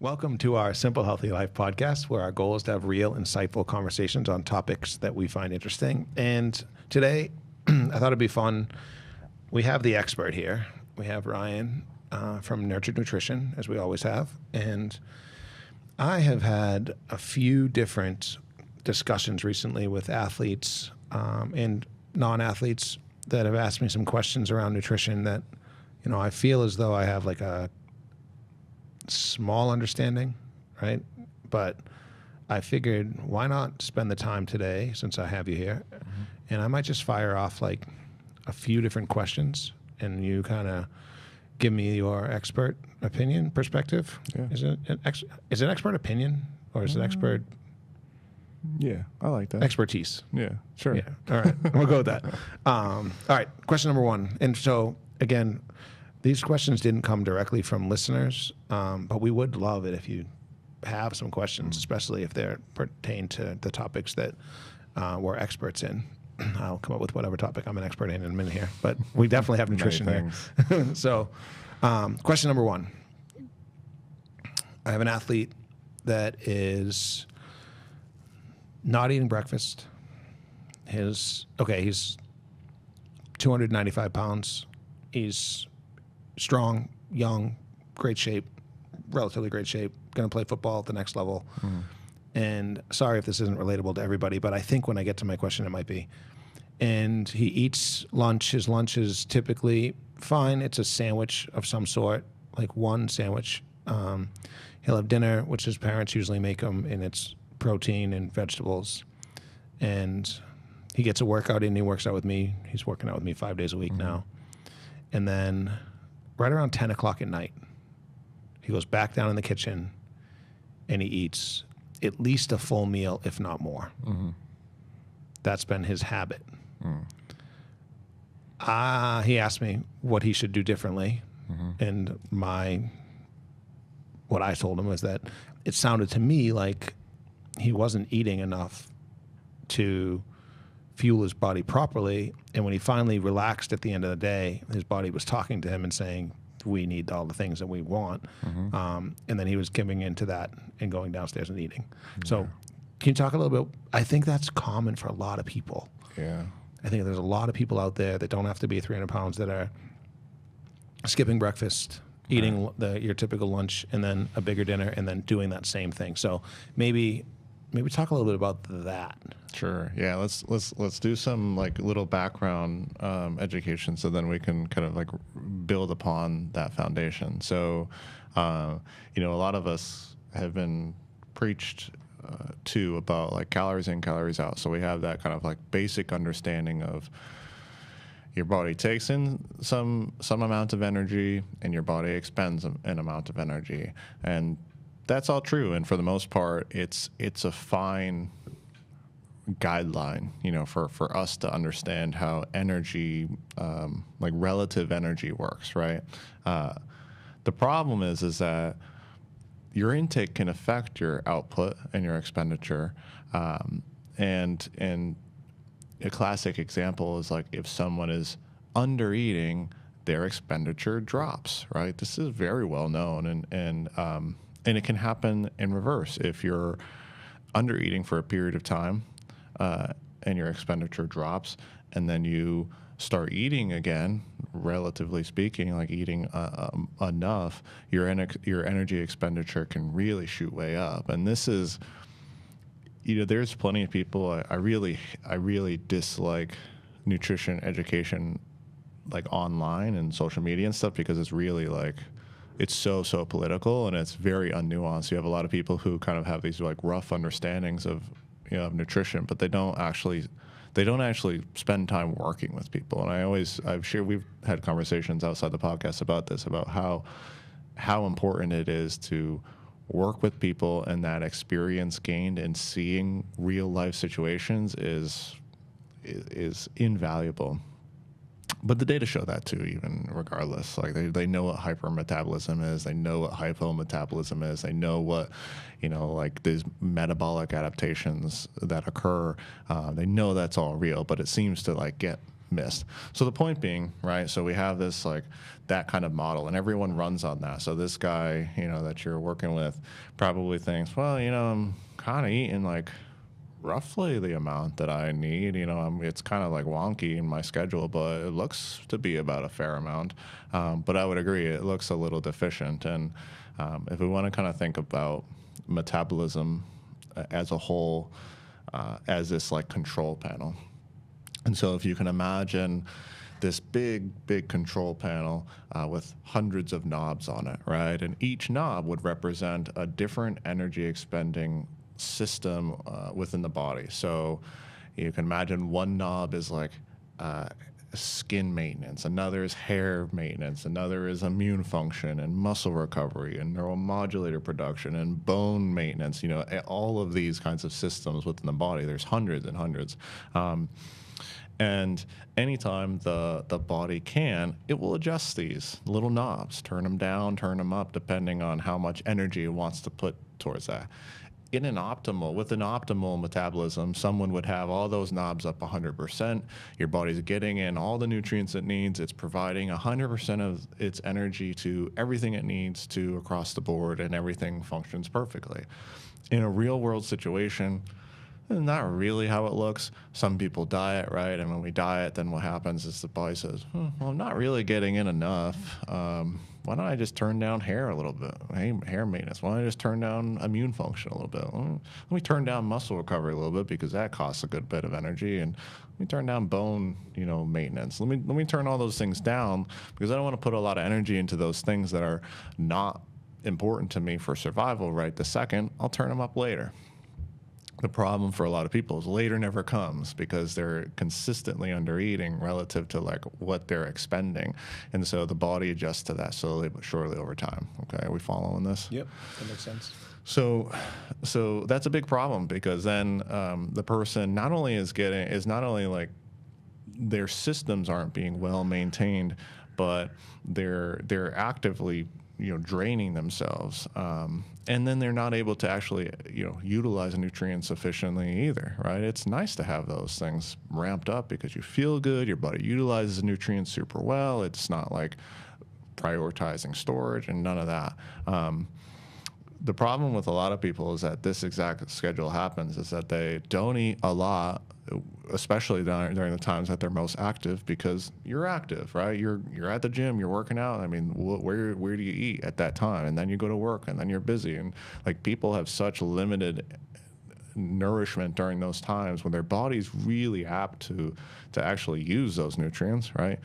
Welcome to our Simple Healthy Life podcast, where our goal is to have real, insightful conversations on topics that we find interesting. And today, I thought it'd be fun. We have the expert here. We have Ryan from Nurtured Nutrition, as we always have. And I have had a few different discussions recently with athletes and non-athletes that have asked me some questions around nutrition that, I feel as though I have like a small understanding, right? But I figured, why not spend the time today, since I have you here, and I might just fire off like a few different questions, and you kind of give me your expert opinion perspective. Yeah. Is it an expert opinion, or is it expert? Yeah, I like that. Expertise. Yeah, sure. Yeah. All right. We'll go with that. All right. Question number one. And so, again, these questions didn't come directly from listeners, but we would love it if you have some questions, especially if they pertain to the topics that we're experts in. I'll come up with whatever topic I'm an expert in a minute here, but we definitely have nutrition here. So, question number one. I have an athlete that is not eating breakfast. He's 295 pounds. He's strong, young, great shape, relatively great shape, going to play football at the next level. And sorry if this isn't relatable to everybody, but I think when I get to my question, it might be. And he eats lunch. His lunch is typically fine. It's a sandwich of some sort, like one sandwich. He'll have dinner, which his parents usually make him, and it's protein and vegetables. And he gets a workout in. He works out with me. He's working out with me 5 days a week now. And then right around 10 o'clock at night, he goes back down in the kitchen and he eats at least a full meal, if not more. That's been his habit. He asked me what he should do differently. And what I told him was that it sounded to me like he wasn't eating enough to fuel his body properly. And when he finally relaxed at the end of the day, his body was talking to him and saying, we need all the things that we want. And then he was giving into that and going downstairs and eating. So can you talk a little bit? I think that's common for a lot of people. Yeah. I think there's a lot of people out there that don't have to be 300 pounds that are skipping breakfast, eating your typical lunch, and then a bigger dinner, and then doing that same thing. So maybe talk a little bit about that. Sure. Yeah. Let's do some like little background education, so then we can kind of like build upon that foundation. So, a lot of us have been preached to about like calories in, calories out. So we have that kind of like basic understanding of your body takes in some amount of energy, and your body expends an amount of energy, and that's all true. And for the most part, it's a fine guideline, for us to understand how energy, like relative energy works, right? The problem is that your intake can affect your output and your expenditure. And a classic example is like if someone is under eating, their expenditure drops, right? This is very well known, and it can happen in reverse. If you're under eating for a period of time and your expenditure drops, and then you start eating again, relatively speaking, like eating enough, your energy expenditure can really shoot way up. And this is, there's plenty of people. I really dislike nutrition education, like online and social media and stuff, because it's really like, it's so political, and it's very unnuanced. You have a lot of people who kind of have these like rough understandings of of nutrition, but they don't actually spend time working with people. And we've had conversations outside the podcast about this, about how important it is to work with people, and that experience gained in seeing real life situations is invaluable. But the data show that too, even regardless. Like they know what hypermetabolism is, they know what hypometabolism is, they know what, like these metabolic adaptations that occur. They know that's all real, but it seems to like get missed. So the point being, right, so we have this like that kind of model and everyone runs on that. So this guy, that you're working with probably thinks, well, I'm kind of eating like roughly the amount that I need. It's kind of like wonky in my schedule, but it looks to be about a fair amount. But I would agree, it looks a little deficient. And if we want to kind of think about metabolism as a whole, as this like control panel. And so if you can imagine this big control panel with hundreds of knobs on it, right? And each knob would represent a different energy expending system within the body. So you can imagine one knob is like skin maintenance, another is hair maintenance, another is immune function and muscle recovery and neuromodulator production and bone maintenance, all of these kinds of systems within the body. There's hundreds and hundreds. And anytime the body can, it will adjust these little knobs, turn them down, turn them up, depending on how much energy it wants to put towards that. With an optimal metabolism, someone would have all those knobs up 100%. Your body's getting in all the nutrients it needs. It's providing 100% of its energy to everything it needs to across the board, and everything functions perfectly. In a real world situation, not really how it looks. Some people diet, right? And when we diet, then what happens is the body says, well, I'm not really getting in enough. Why don't I just turn down hair a little bit? Hey, hair maintenance. Why don't I just turn down immune function a little bit? Let me turn down muscle recovery a little bit, because that costs a good bit of energy. And let me turn down bone, maintenance. Let me turn all those things down, because I don't want to put a lot of energy into those things that are not important to me for survival right this second. I'll turn them up later. The problem for a lot of people is later never comes, because they're consistently under eating relative to like what they're expending. And so the body adjusts to that slowly but surely over time. Okay, are we following this? Yep, that makes sense. So that's a big problem, because then the person not only like their systems aren't being well maintained, but they're actively draining themselves, and then they're not able to actually utilize nutrients sufficiently either, right? It's nice to have those things ramped up because you feel good, your body utilizes nutrients super well. It's not like prioritizing storage and none of that. The problem with a lot of people is that this exact schedule happens, is that they don't eat a lot, especially during the times that they're most active, because you're active, right? You're at the gym, you're working out. I mean, where do you eat at that time? And then you go to work, and then you're busy. And like, people have such limited nourishment during those times when their body's really apt to actually use those nutrients, right?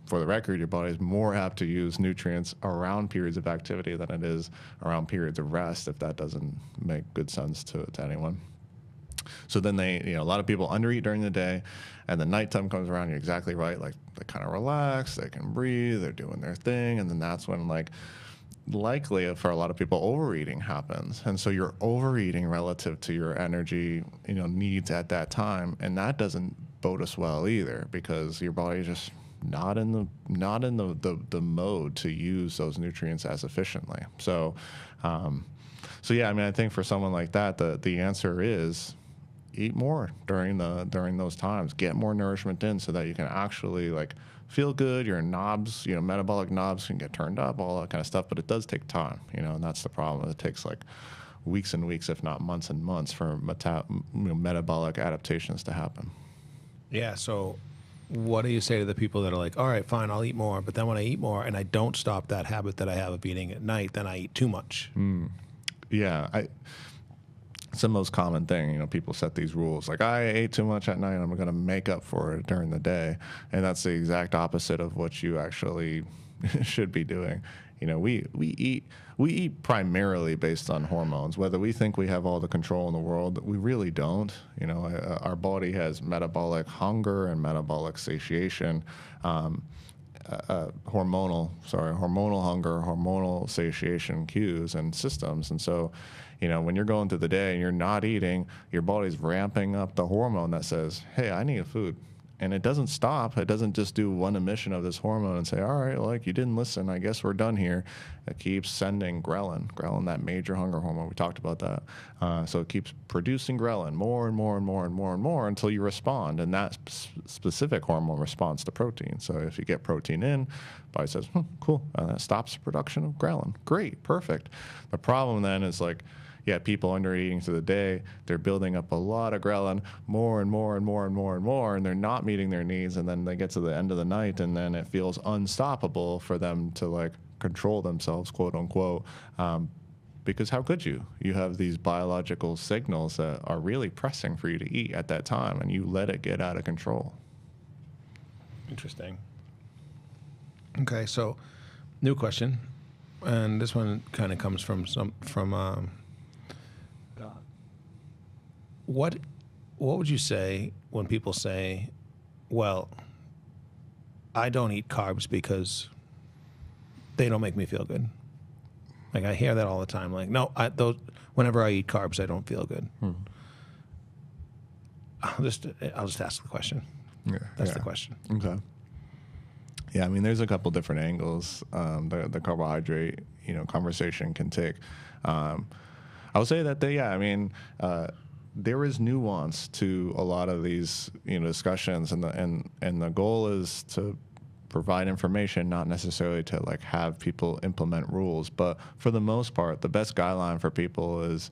For the record, your body is more apt to use nutrients around periods of activity than it is around periods of rest, if that doesn't make good sense to anyone. So then a lot of people undereat during the day, and then nighttime comes around. You're exactly right. Like, they kind of relax, they can breathe, they're doing their thing, and then that's when likely for a lot of people overeating happens. And so you're overeating relative to your energy needs at that time, and that doesn't bode us well either, because your body is just not in the mode to use those nutrients as efficiently. So yeah, I mean, I think for someone like that, the answer is eat more during those times. Get more nourishment in, so that you can actually feel good. Your knobs, metabolic knobs can get turned up, all that kind of stuff. But it does take time, and that's the problem. It takes weeks and weeks, if not months and months, for metabolic adaptations to happen. Yeah. So what do you say to the people that are like, all right, fine, I'll eat more, but then when I eat more and I don't stop that habit that I have of eating at night, then I eat too much? Yeah, it's the most common thing. People set these rules like, I ate too much at night, I'm going to make up for it during the day, and that's the exact opposite of what you actually should be doing. We eat primarily based on hormones. Whether we think we have all the control in the world, we really don't. Our body has metabolic hunger and metabolic satiation, hormonal hunger, hormonal satiation cues and systems. And so, when you're going through the day and you're not eating, your body's ramping up the hormone that says, hey, I need food. and it doesn't stop. It doesn't just do one emission of this hormone and say, all right, like you didn't listen, I guess we're done here. It keeps sending ghrelin, that major hunger hormone. We talked about that. So it keeps producing ghrelin more and more and more and more and more until you respond. And that specific hormone responds to protein. So if you get protein in, body says, cool, that stops production of ghrelin. Great, perfect. The problem then is like, yeah, people under eating through the day, they're building up a lot of ghrelin, more and more and more and more and more, and they're not meeting their needs. And then they get to the end of the night, and then it feels unstoppable for them to like control themselves, quote unquote. Because how could you? You have these biological signals that are really pressing for you to eat at that time, and you let it get out of control. Interesting. Okay, so new question, and this one kind of comes from What would you say when people say, well, I don't eat carbs because they don't make me feel good? Like I hear that all the time. Like, no, whenever I eat carbs, I don't feel good. I'll just ask the question. That's the question. Okay. Yeah, I mean, there's a couple different angles the carbohydrate conversation can take. I would say that there is nuance to a lot of these discussions, and the goal is to provide information, not necessarily to like have people implement rules. But for the most part, the best guideline for people is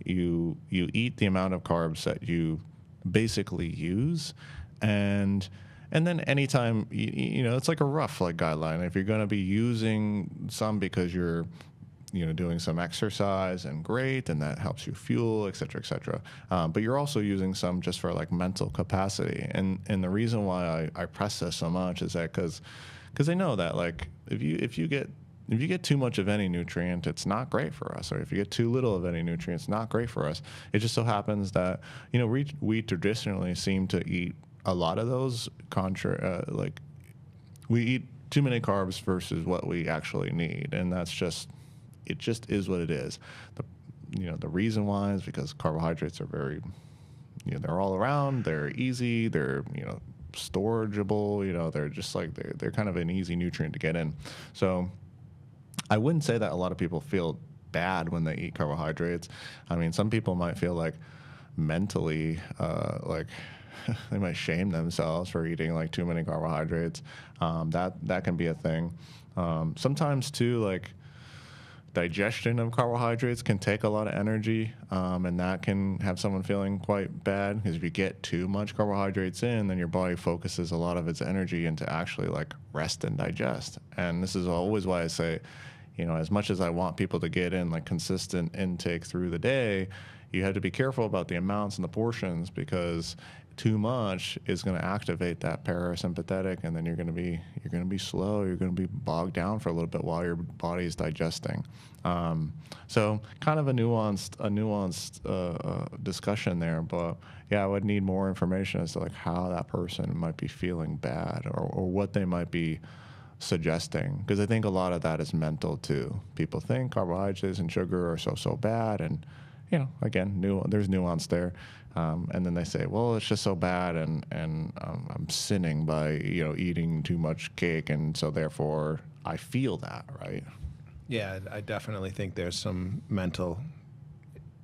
you eat the amount of carbs that you basically use, and then anytime it's like a rough like guideline. If you're going to be using some because you're doing some exercise, and great, and that helps you fuel, et cetera, et cetera. But you're also using some just for like mental capacity. And the reason why I press this so much is that because I know that like if you get too much of any nutrient, it's not great for us. Or if you get too little of any nutrient, it's not great for us. It just so happens that we traditionally seem to eat a lot of those like we eat too many carbs versus what we actually need, and it just is what it is. The reason why is because carbohydrates are very, they're all around, they're easy, they're, storageable, they're just like, they're kind of an easy nutrient to get in. So I wouldn't say that a lot of people feel bad when they eat carbohydrates. I mean, some people might feel like mentally, like they might shame themselves for eating like too many carbohydrates. That can be a thing. Sometimes too, like, digestion of carbohydrates can take a lot of energy, and that can have someone feeling quite bad, because if you get too much carbohydrates in, then your body focuses a lot of its energy into actually like rest and digest. And this is always why I say, as much as I want people to get in like consistent intake through the day, you have to be careful about the amounts and the portions, because too much is going to activate that parasympathetic, and then you're going to be slow. You're going to be bogged down for a little bit while your body is digesting. So kind of a nuanced discussion there. But yeah, I would need more information as to like how that person might be feeling bad, or what they might be suggesting, because I think a lot of that is mental too. People think carbohydrates and sugar are so bad, and again, there's nuance there. And then they say, well, it's just so bad, and I'm sinning by eating too much cake, and so therefore I feel that, right? Yeah, I definitely think there's some mental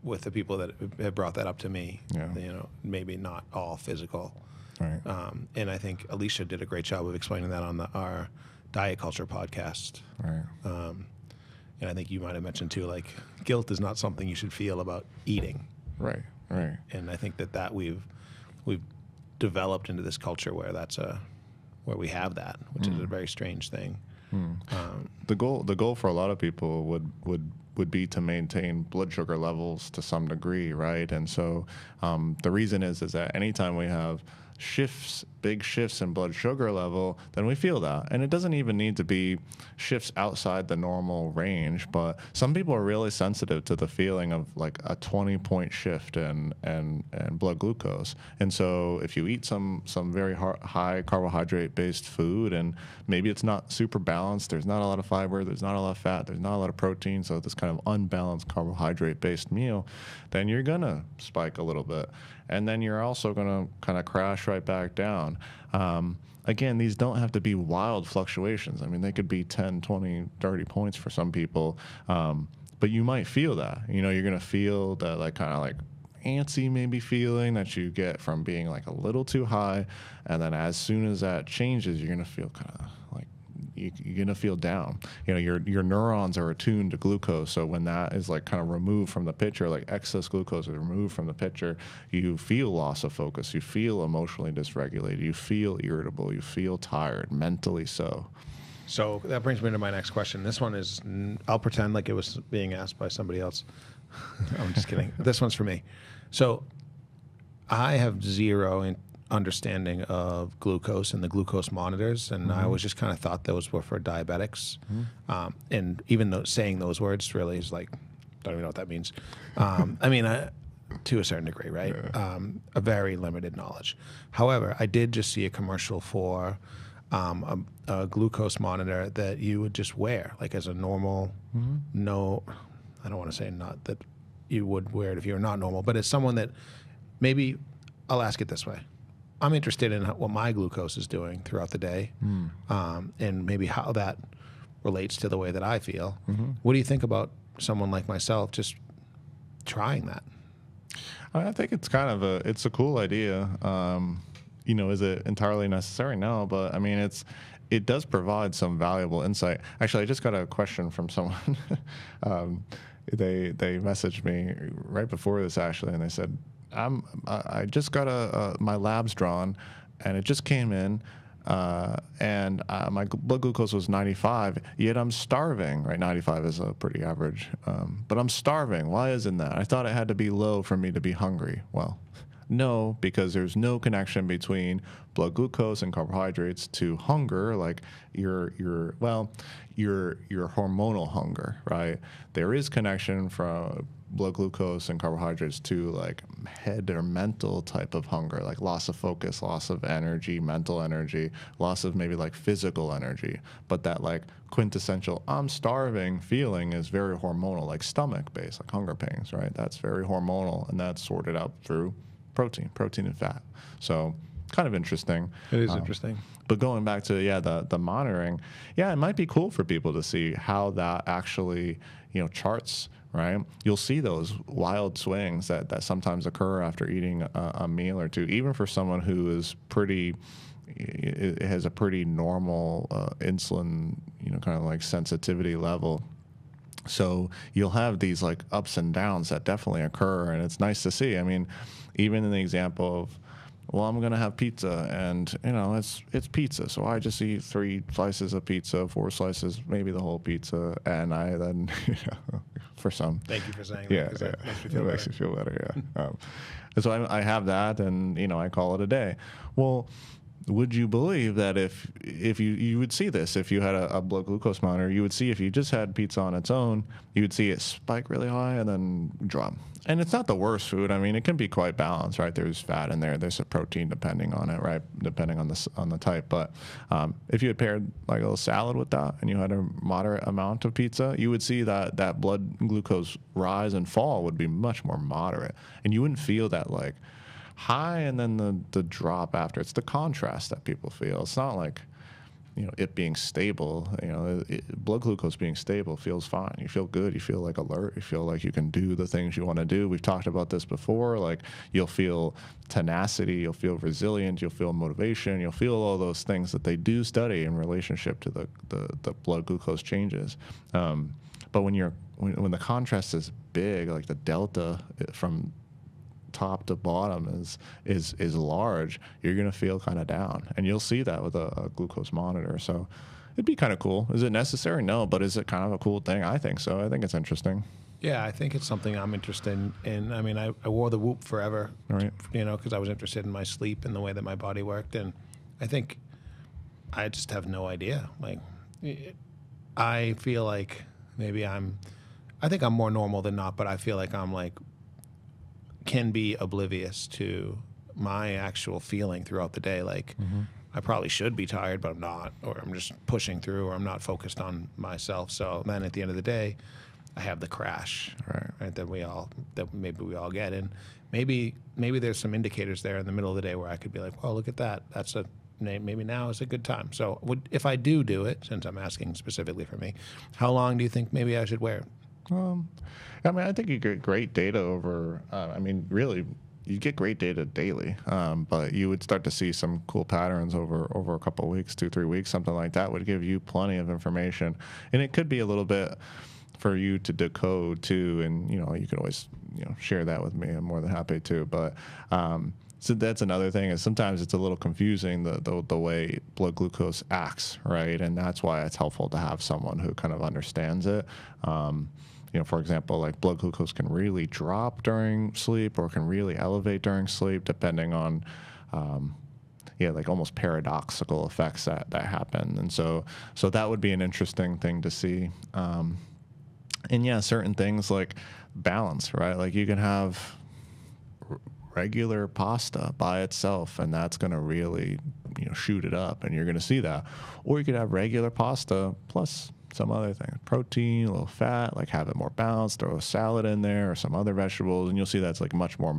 with the people that have brought that up to me. Yeah. Maybe not all physical. Right. And I think Alicia did a great job of explaining that on our diet culture podcast. Right. And I think you might have mentioned too, like guilt is not something you should feel about eating. Right. Right. And I think that we've developed into this culture where where we have that, which is a very strange thing. The goal for a lot of people would be to maintain blood sugar levels to some degree, right? And so the reason is that anytime we have big shifts in blood sugar level, then we feel that. And it doesn't even need to be shifts outside the normal range, but some people are really sensitive to the feeling of like a 20-point shift in blood glucose. And so if you eat some very high carbohydrate based food, and maybe it's not super balanced, there's not a lot of fiber, there's not a lot of fat, there's not a lot of protein, so this kind of unbalanced carbohydrate based meal, then you're gonna spike a little bit. And then you're also gonna kind of crash right right back down. Again, these don't have to be wild fluctuations. I mean, they could be 10, 20, 30 points for some people. But you might feel that, you're going to feel that like kind of like antsy maybe feeling that you get from being like a little too high. And then as soon as that changes, you're going to feel kind of like you're going to feel down. Your neurons are attuned to glucose. So when that is like kind of removed from the picture, like excess glucose is removed from the picture, you feel loss of focus. You feel emotionally dysregulated. You feel irritable. You feel tired, mentally so. So that brings me to my next question. This one is, I'll pretend like it was being asked by somebody else. I'm just kidding. This one's for me. So I have zero understanding of glucose and the glucose monitors, and I always just kind of thought those were for diabetics. And even though saying those words really is like, don't even know what that means. I mean, to a certain degree, right? Yeah. A very limited knowledge. However, I did just see a commercial for a glucose monitor that you would just wear, like as a normal, no, I don't want to say not that you would wear it if you're not normal, but as someone that maybe, I'll ask it this way. I'm interested in what my glucose is doing throughout the day, and maybe how that relates to the way that I feel. What do you think about someone like myself just trying that? I think it's kind of it's a cool idea. Is it entirely necessary? No, but I mean, it does provide some valuable insight. Actually, I just got a question from someone. They messaged me right before this actually, and they said, I just got my labs drawn, and it just came in, and my blood glucose was 95. Yet I'm starving. Right, 95 is a pretty average, but I'm starving. Why isn't that? I thought it had to be low for me to be hungry. Well, no, because there's no connection between blood glucose and carbohydrates to hunger, like your hormonal hunger, right? There is connection from blood glucose and carbohydrates to like head or mental type of hunger, like loss of focus, loss of energy, mental energy, loss of maybe like physical energy. But that like quintessential I'm starving feeling is very hormonal, like stomach based, like hunger pains, right? That's very hormonal, and that's sorted out through protein and fat. So kind of interesting. It is interesting. But going back to the monitoring, it might be cool for people to see how that actually charts, right? You'll see those wild swings that sometimes occur after eating a meal or two, even for someone who is has a pretty normal insulin kind of like sensitivity level. So you'll have these like ups and downs that definitely occur, and it's nice to see. I mean, even in the example of, well, I'm gonna have pizza, and it's pizza, so I just eat 3 slices of pizza, 4 slices, maybe the whole pizza, and I then for some. Thank you for saying that, because that makes me feel better. Makes you feel better, yeah. So I have that, and I call it a day. Well, would you believe that if you would see this, if you had a blood glucose monitor, you would see if you just had pizza on its own, you would see it spike really high and then drop. And it's not the worst food. I mean, it can be quite balanced, right? There's fat in there. There's a protein depending on it, right? Depending on the type. But if you had paired like a little salad with that and you had a moderate amount of pizza, you would see that blood glucose rise and fall would be much more moderate. And you wouldn't feel that like high and then the drop after. It's the contrast that people feel. It's not like it being stable. Blood glucose being stable feels fine. You feel good. You feel like alert. You feel like you can do the things you want to do. We've talked about this before. Like you'll feel tenacity. You'll feel resilient. You'll feel motivation. You'll feel all those things that they do study in relationship to the blood glucose changes. But when the contrast is big, like the delta from top to bottom is large, you're going to feel kind of down, and you'll see that with a glucose monitor. So it'd be kind of cool. Is it necessary? No, but is it kind of a cool thing? I think so. I think it's interesting. Yeah, I think it's something I'm interested in. I mean, I wore the Whoop forever, right? Because I was interested in my sleep and the way that my body worked, and I think I just have no idea. Like, I feel like maybe I think I'm more normal than not, but I feel like I'm like can be oblivious to my actual feeling throughout the day. Like I probably should be tired, but I'm not, or I'm just pushing through, or I'm not focused on myself. So then at the end of the day, I have the crash. Right. right? That maybe we all get, and maybe there's some indicators there in the middle of the day where I could be like, well, look at that. Maybe now is a good time. So if I do it, since I'm asking specifically for me, how long do you think maybe I should wear it? I mean, I think you get great data over. Really, you get great data daily, but you would start to see some cool patterns over a couple of weeks, 2-3 weeks, something like that would give you plenty of information, and it could be a little bit for you to decode too. And you could always share that with me. I'm more than happy to. But so that's another thing, is sometimes it's a little confusing the way blood glucose acts, right? And that's why it's helpful to have someone who kind of understands it. For example, like blood glucose can really drop during sleep or can really elevate during sleep, depending on, like almost paradoxical effects that happen. And so that would be an interesting thing to see. And certain things like balance, right? Like you can have regular pasta by itself, and that's going to really, shoot it up, and you're going to see that. Or you could have regular pasta plus some other thing, protein, a little fat, like have it more balanced, throw a salad in there or some other vegetables, and you'll see that's like much more,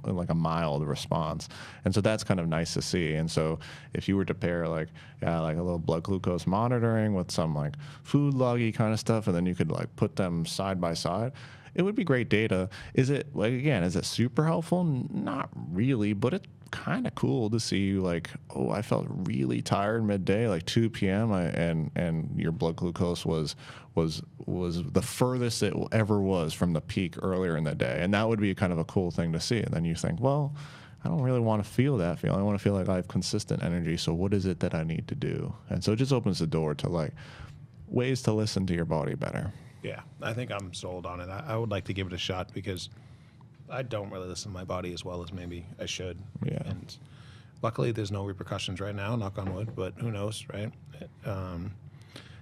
like a mild response. And so that's kind of nice to see. And so if you were to pair like a little blood glucose monitoring with some like food loggy kind of stuff, and then you could like put them side by side, it would be great data. Is it super helpful? Not really, but it's kind of cool to see like, oh, I felt really tired midday, like 2 p.m. and your blood glucose was the furthest it ever was from the peak earlier in the day. And that would be kind of a cool thing to see. And then you think, well, I don't really want to feel that feeling. I want to feel like I have consistent energy. So what is it that I need to do? And so it just opens the door to like ways to listen to your body better. Yeah, I think I'm sold on it. I would like to give it a shot because I don't really listen to my body as well as maybe I should. Yeah. And luckily, there's no repercussions right now, knock on wood, but who knows, right?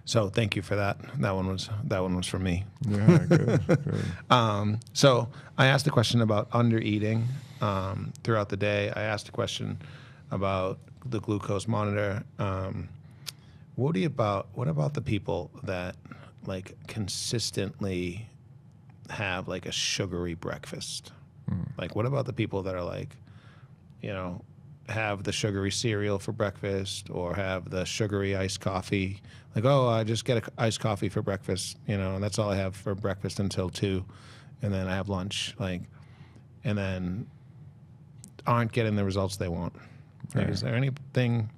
So thank you for that. That one was from me. Yeah, good. So I asked a question about under eating throughout the day. I asked a question about the glucose monitor. What about the people that like consistently have like a sugary breakfast? Like, what about the people that are like, have the sugary cereal for breakfast or have the sugary iced coffee? Like, oh, I just get an iced coffee for breakfast, and that's all I have for breakfast until 2, and then I have lunch, like, and then aren't getting the results they want. Like, is there anything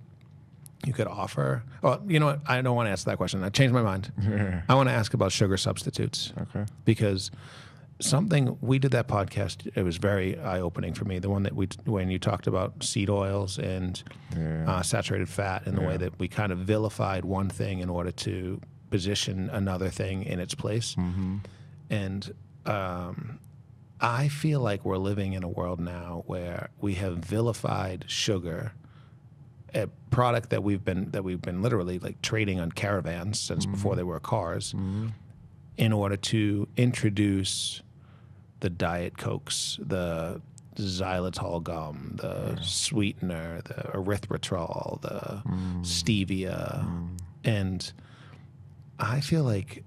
you could offer? Oh, you know what? I don't want to ask that question. I changed my mind. I want to ask about sugar substitutes. Okay. Because we did that podcast, it was very eye-opening for me. The one that when you talked about seed oils and saturated fat and the way that we kind of vilified one thing in order to position another thing in its place. Mm-hmm. And I feel like we're living in a world now where we have vilified sugar, a product that we've been literally like trading on caravans since before there were cars, in order to introduce the Diet Cokes, the xylitol gum, the sweetener, the erythritol, the stevia. And I feel like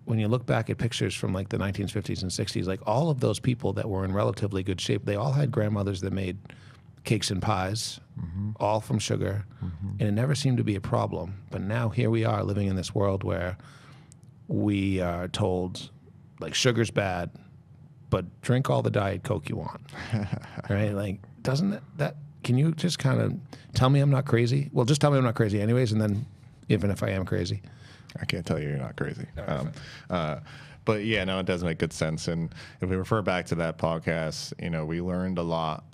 when you look back at pictures from like the 1950s and 60s, like all of those people that were in relatively good shape, they all had grandmothers that made cakes and pies, all from sugar, and it never seemed to be a problem. But now here we are living in this world where we are told like sugar's bad, but drink all the Diet Coke you want, right? Like, doesn't that, can you just kind of tell me I'm not crazy? Well, just tell me I'm not crazy anyways, and then even if I am crazy. I can't tell you you're not crazy. But yeah, no, it does make good sense. And if we refer back to that podcast, we learned a lot.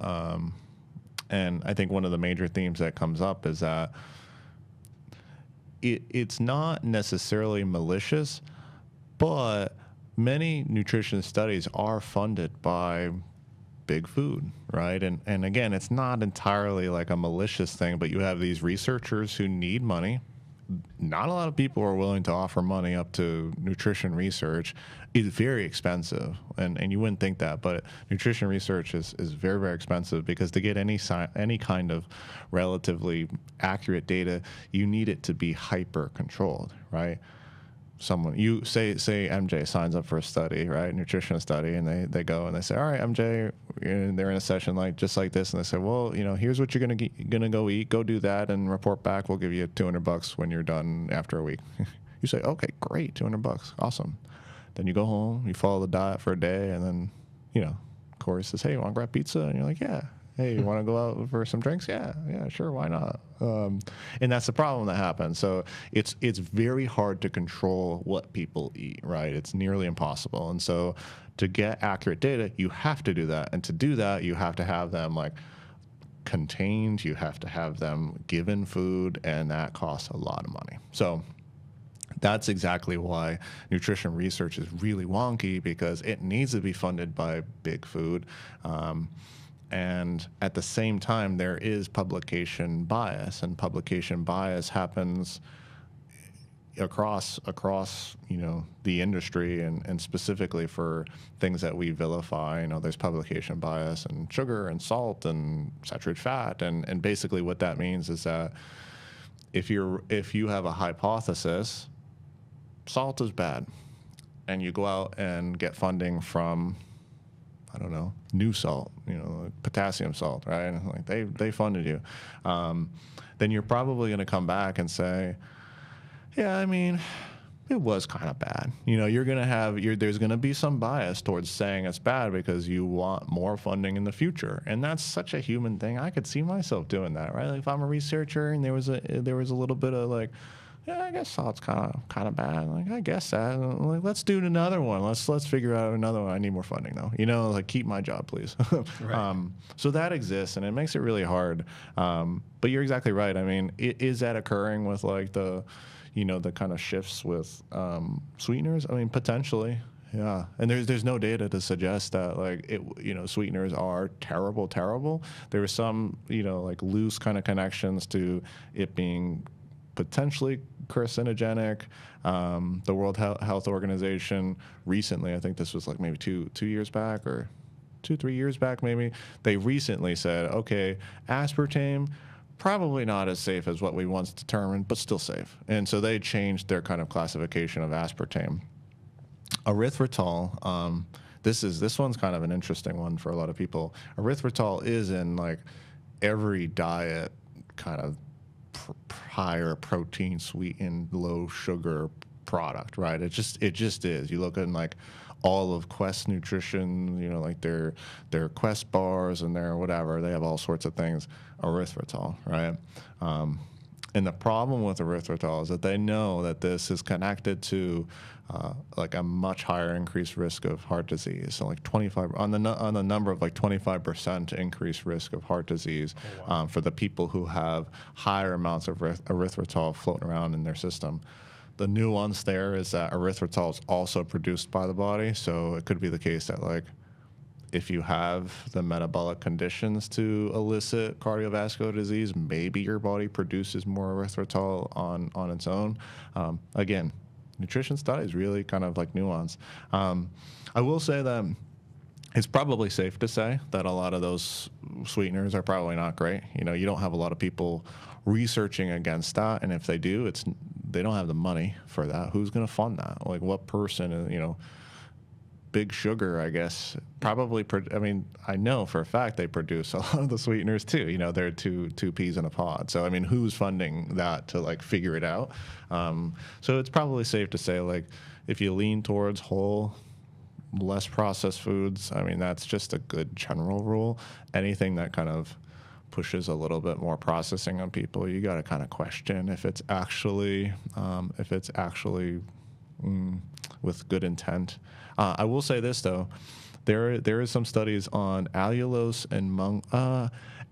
And I think one of the major themes that comes up is that it's not necessarily malicious, but many nutrition studies are funded by big food, right? And again, it's not entirely like a malicious thing, but you have these researchers who need money. Not a lot of people are willing to offer money up to nutrition research. It's very expensive, and you wouldn't think that, but nutrition research is very, very expensive because to get any kind of relatively accurate data, you need it to be hyper controlled, right? someone, you say MJ signs up for a study, right, nutrition study, and they go and they say, all right, MJ, and they're in a session like just like this, and they say, well, here's what you're gonna go eat, go do that, and report back. We'll give you $200 when you're done after a week. You say, okay, great, $200, awesome. Then you go home, you follow the diet for a day, and then Corey says, hey, you want to grab pizza? And you're like, yeah. Hey, you want to go out for some drinks? Yeah, sure, why not? And that's the problem that happens. So it's very hard to control what people eat, right? It's nearly impossible. And so to get accurate data, you have to do that. And to do that, you have to have them like contained. You have to have them given food, and that costs a lot of money. So that's exactly why nutrition research is really wonky, because it needs to be funded by big food. And at the same time, there is publication bias, and publication bias happens across the industry, and specifically for things that we vilify. There's publication bias in sugar and salt and saturated fat, and basically what that means is that if you have a hypothesis, salt is bad, and you go out and get funding from, I don't know, new salt, potassium salt, right? Like they funded you. Then you're probably going to come back and say, yeah, I mean, it was kind of bad. You're going to have, there's going to be some bias towards saying it's bad because you want more funding in the future. And that's such a human thing. I could see myself doing that, right? Like if I'm a researcher and there was a little bit of like, yeah, I guess salt's kind of bad. Like, I guess that. Like, let's do another one. Let's figure out another one. I need more funding though. Like keep my job, please. Right. So that exists, and it makes it really hard. But you're exactly right. I mean, is that occurring with like the kind of shifts with sweeteners? I mean, potentially. Yeah, and there's no data to suggest that like sweeteners are terrible. There are some like loose kind of connections to it being potentially carcinogenic. The World Health Organization recently, I think this was like maybe 2 years back or 3 years back maybe, they recently said, okay, aspartame, probably not as safe as what we once determined, but still safe. And so they changed their kind of classification of aspartame. Erythritol, this one's kind of an interesting one for a lot of people. Erythritol is in like every diet kind of higher protein, sweetened, low sugar product, right? It just is. You look at like all of Quest Nutrition, like their Quest bars and their whatever, they have all sorts of things. Erythritol, right? And the problem with erythritol is that they know that this is connected to like a much higher increased risk of heart disease. So like 25 on the number of like 25% increased risk of heart disease. Oh, wow. For the people who have higher amounts of erythritol floating around in their system. The nuance there is that erythritol is also produced by the body, so it could be the case that like if you have the metabolic conditions to elicit cardiovascular disease, maybe your body produces more erythritol on its own. Again, nutrition studies really kind of like nuance. I will say that it's probably safe to say that a lot of those sweeteners are probably not great. You don't have a lot of people researching against that, and if they do, they don't have the money for that. Who's going to fund that? Like what person, Big Sugar, I guess, probably. I mean, I know for a fact they produce a lot of the sweeteners too. They're two peas in a pod. So I mean, who's funding that to like figure it out? So it's probably safe to say like if you lean towards whole, less processed foods, I mean that's just a good general rule. Anything that kind of pushes a little bit more processing on people, you got to kind of question if it's actually with good intent. I will say this though, there is some studies on allulose and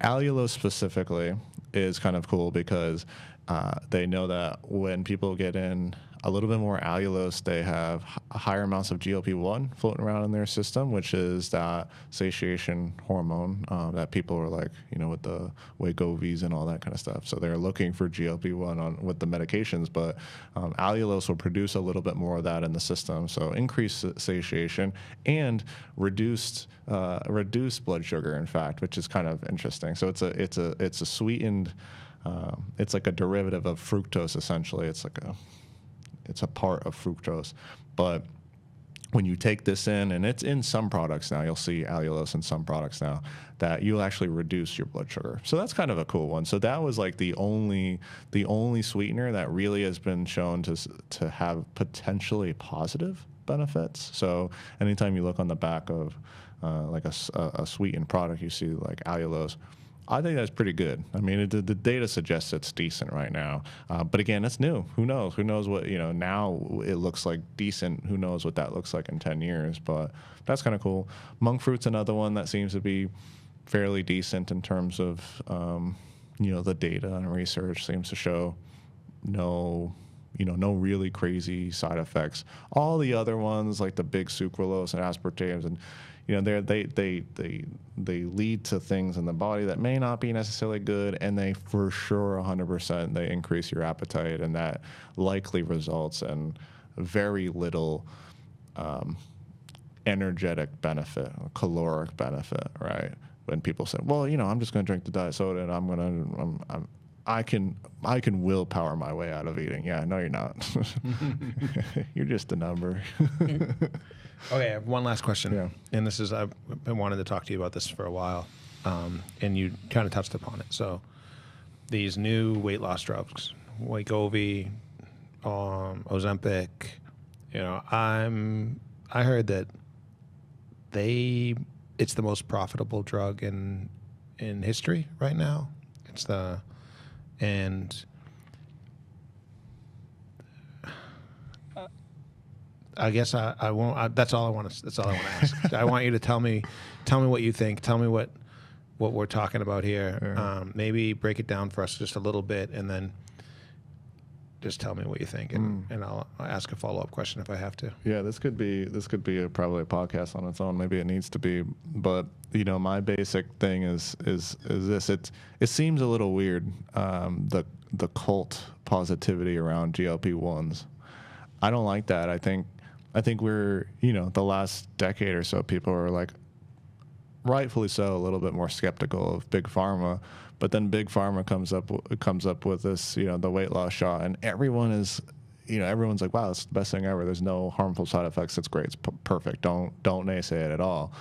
allulose specifically is kind of cool because they know that when people get in a little bit more allulose, they have higher amounts of GLP-1 floating around in their system, which is that satiation hormone that people are like, with the Wegovys and all that kind of stuff. So they're looking for GLP-1 with the medications, but allulose will produce a little bit more of that in the system. So increased satiation and reduced blood sugar, in fact, which is kind of interesting. So it's a sweetened, it's like a derivative of fructose essentially. It's like it's a part of fructose. But when you take this in, and it's in some products now, you'll see allulose in some products now, that you'll actually reduce your blood sugar. So that's kind of a cool one. So that was like the only sweetener that really has been shown to have potentially positive benefits. So anytime you look on the back of like a sweetened product, you see like allulose. I think that's pretty good. I mean, the data suggests it's decent right now. But again, it's new. Who knows? Who knows what, now it looks like decent. Who knows what that looks like in 10 years? But that's kind of cool. Monk fruit's another one that seems to be fairly decent in terms of, the data and research seems to show no really crazy side effects. All the other ones, like the big sucralose and aspartame, and they lead to things in the body that may not be necessarily good, and they for sure 100% they increase your appetite, and that likely results in very little energetic benefit, caloric benefit, right? When people say, well, I'm just going to drink the diet soda and I can willpower my way out of eating. Yeah, no, you're not. You're just a number. Okay, I have one last question. Yeah. And this is, I've been wanting to talk to you about this for a while, and you kind of touched upon it. So these new weight loss drugs, Wegovy, Ozempic, I heard that it's the most profitable drug in history right now. I guess I won't. That's all I want to ask. I want you to tell me what you think. Tell me what we're talking about here. Yeah. Maybe break it down for us just a little bit, and then just tell me what you think, and I'll ask a follow-up question if I have to. Yeah, this could be probably a podcast on its own. Maybe it needs to be, but my basic thing is this. It seems a little weird, the cult positivity around GLP-1s. I don't like that. I think we're, the last decade or so, people are like, rightfully so, a little bit more skeptical of big pharma. But then big pharma comes up with this, the weight loss shot, and everyone is, everyone's like, wow, it's the best thing ever. There's no harmful side effects. It's great. It's perfect. Don't naysay it at all.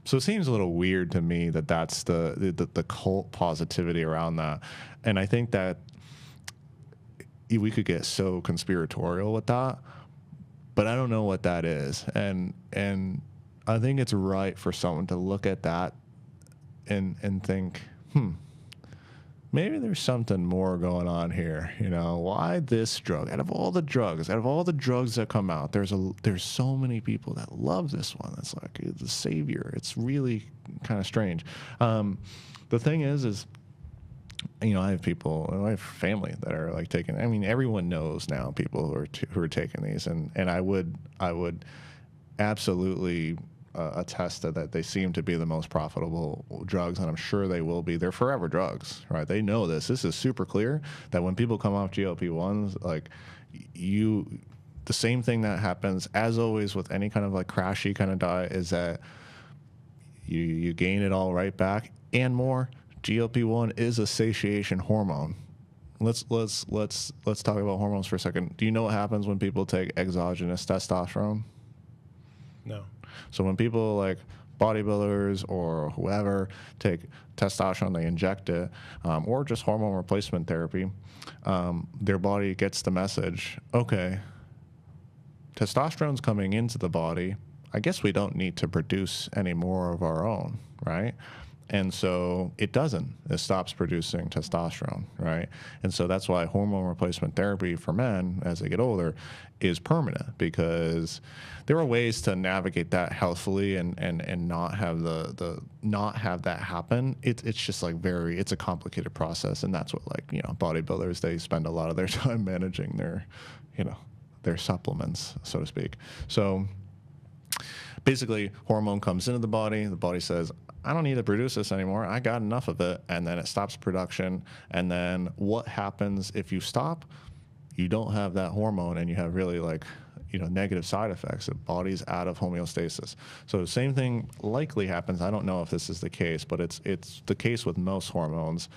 So it seems a little weird to me that that's the cult positivity around that. And I think that we could get so conspiratorial with that, but I don't know what that is. And I think it's right for someone to look at that and think, maybe there's something more going on here. Why this drug? Out of all the drugs that come out, there's so many people that love this one. It's like the savior. It's really kind of strange. The thing is I have family that are like taking. I mean, everyone knows now people who are taking these, and I would absolutely attest that they seem to be the most profitable drugs, and I'm sure they will be. They're forever drugs, right? They know this. This is super clear that when people come off GLP-1s, like the same thing that happens as always with any kind of like crashy kind of diet is that you gain it all right back and more. GLP-1 is a satiation hormone. Let's talk about hormones for a second. Do you know what happens when people take exogenous testosterone? No. So when people like bodybuilders or whoever take testosterone, they inject it, or just hormone replacement therapy, their body gets the message, okay, testosterone's coming into the body. I guess we don't need to produce any more of our own, right? And so it doesn't. It stops producing testosterone, right? And so that's why hormone replacement therapy for men as they get older is permanent, because there are ways to navigate that healthfully and not have not have that happen. It's just like it's a complicated process, and that's what bodybuilders, they spend a lot of their time managing their supplements, so to speak. So basically, hormone comes into the body says, I don't need to produce this anymore. I got enough of it. And then it stops production. And then what happens if you stop? You don't have that hormone, and you have really negative side effects. The body's out of homeostasis. So the same thing likely happens. I don't know if this is the case, but it's the case with most hormones.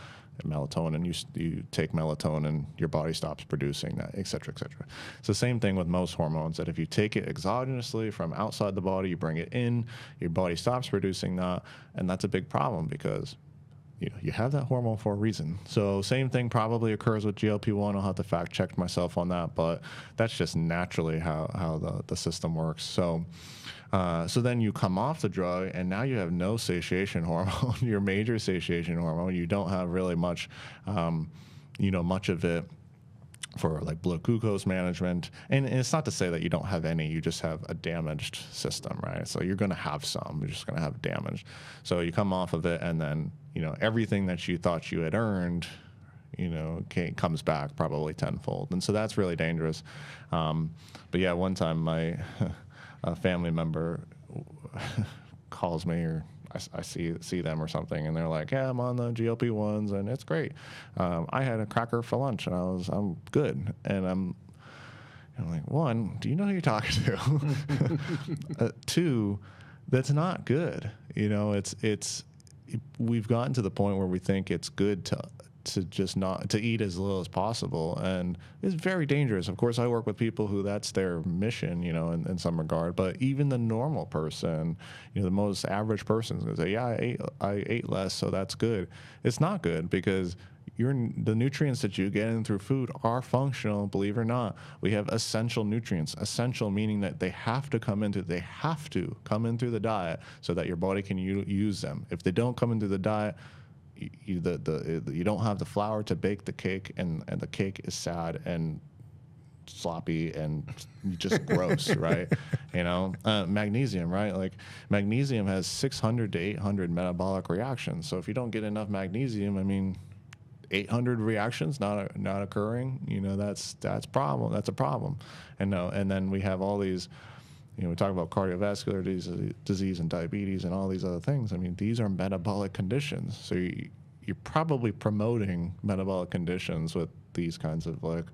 melatonin. You take melatonin, your body stops producing that, et cetera, et cetera. It's the same thing with most hormones, that if you take it exogenously from outside the body, you bring it in, your body stops producing that, and that's a big problem because you have that hormone for a reason. So same thing probably occurs with GLP-1. I'll have to fact check myself on that, but that's just naturally how the system works. So then you come off the drug, and now you have no satiation hormone, your major satiation hormone. You don't have really much, much of it for like blood glucose management. And it's not to say that you don't have any, you just have a damaged system, right? So you're going to have some, you're just going to have damage. So you come off of it, and then, everything that you thought you had earned, comes back probably tenfold. And so that's really dangerous. But yeah, one time a family member calls me, or I see them or something, and they're like, yeah, I'm on the GLP-1s and it's great. I had a cracker for lunch and I'm good. And I'm like, one, do you know who you're talking to? Two, that's not good. We've gotten to the point where we think it's good to just not to eat as little as possible, and it's very dangerous. Of course, I work with people who that's their mission, in some regard. But even the normal person, the most average person is going to say, "Yeah, I ate less, so that's good." It's not good, because the nutrients that you get in through food are functional. Believe it or not, we have essential nutrients. Essential meaning that they have to come in through the diet so that your body can use them. If they don't come into the diet, you don't have the flour to bake the cake, and the cake is sad and sloppy and just gross, right? Magnesium, right? Like magnesium has 600 to 800 metabolic reactions. So if you don't get enough magnesium, 800 reactions not occurring, that's a problem. And then we have all these, we talk about cardiovascular disease and diabetes and all these other things. These are metabolic conditions. So you're probably promoting metabolic conditions with these kinds of like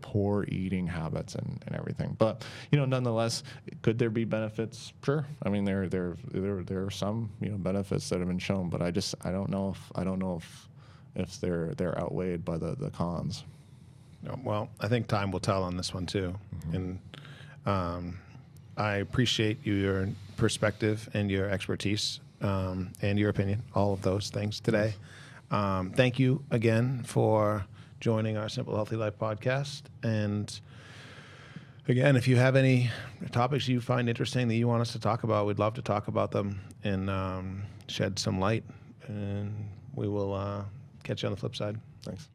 poor eating habits and everything. But, nonetheless, could there be benefits? Sure. There are some, benefits that have been shown, but I don't know if they're outweighed by the cons. Well, I think time will tell on this one too. Mm-hmm. And I appreciate your perspective and your expertise and your opinion, all of those things today. Thank you again for joining our Simple Healthy Life podcast. And again, if you have any topics you find interesting that you want us to talk about, we'd love to talk about them and shed some light. And we will catch you on the flip side. Thanks.